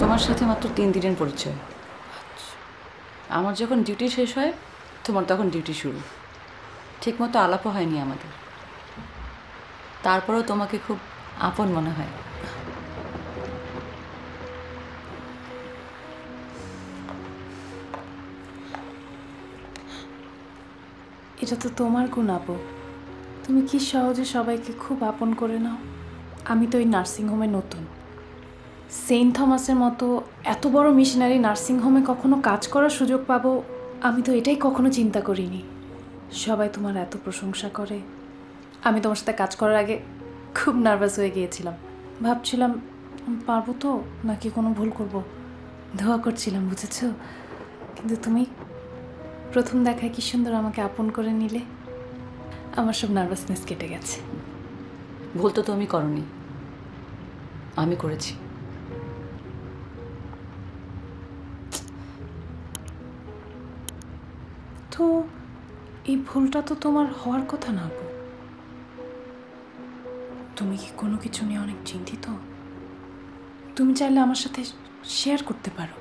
তোমার সাথে মাত্র 3 দিনের পরিচয়। আমার যখন ডিউটি শেষ হয় তোমার তখন ডিউটি শুরু। ঠিকমতো আলাপও হয়নি আমাদের, তারপরেও তোমাকে খুব আপন মনে হয়। এটা তো তোমার গুণ আপু, তুমি কি সহজে সবাইকে খুব আপন করে নাও। আমি তো এই নার্সিংহোমে নতুন। সেন্ট থমাসের মতো এত বড় মিশনারি নার্সিংহোমে কখনো কাজ করার সুযোগ পাবো আমি তো এটাই কখনো চিন্তা করিনি। সবাই তোমার এত প্রশংসা করে। আমি তোমার সাথে কাজ করার আগে খুব নার্ভাস হয়ে গিয়েছিলাম, ভাবছিলাম পারবো তো নাকি কোনো ভুল করব, দোয়া করছিলাম, বুঝেছো? কিন্তু তুমি প্রথম দেখায় কি সুন্দর আমাকে আপন করে নিলে, আমার সব নার্ভাসনেস কেটে গেছে। ভুল তো তুমি করনি, আমি করেছি। তো এই ভুলটা তো তোমার হওয়ার কথা না আপু। তুমি কি কোনো কিছু নিয়ে অনেক চিন্তিত? তুমি চাইলে আমার সাথে শেয়ার করতে পারো।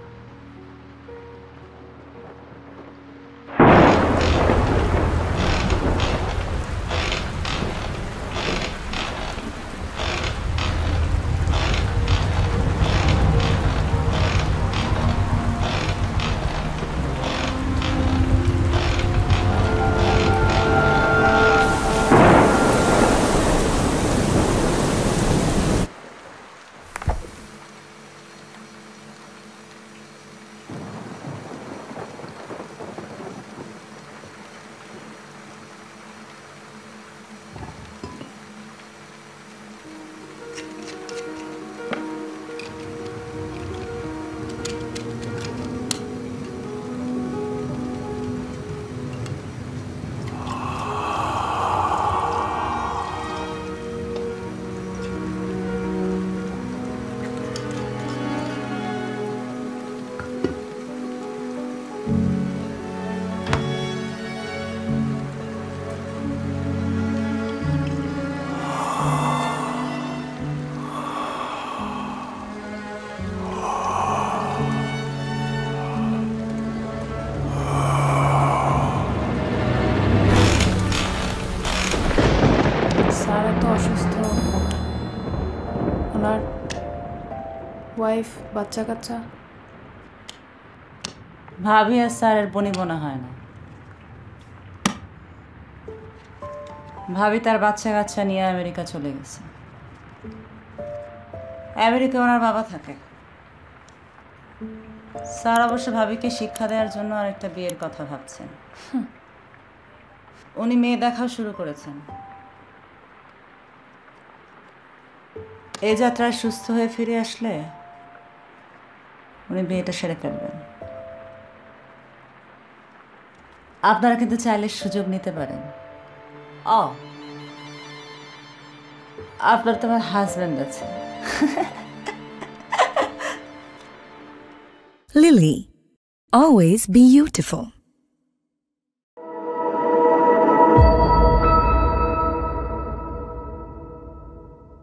স্যার এত অসুস্থ, ওনার ওয়াইফ, বাচ্চা কাচ্চা? ভাবি আর স্যারের বনিবনা হয় না। ভাবি তার বাচ্চা কাচ্চা নিয়ে আমেরিকা চলে গেছে। আমেরিকা ওনার বাবা থাকে। স্যার অবশ্য ভাবিকে শিক্ষা দেওয়ার জন্য আরেকটা বিয়ের কথা ভাবছেন। উনি মেয়ে দেখাও শুরু করেছেন। এই যাত্রায় সুস্থ হয়ে ফিরে আসলে উনি বিয়েটা সেরে ফেলবেন। আপনারা কিন্তু চাইলে সুযোগ নিতে পারেন। আপনার তো আমার হাজব্যান্ড আছে। Lily, always be beautiful.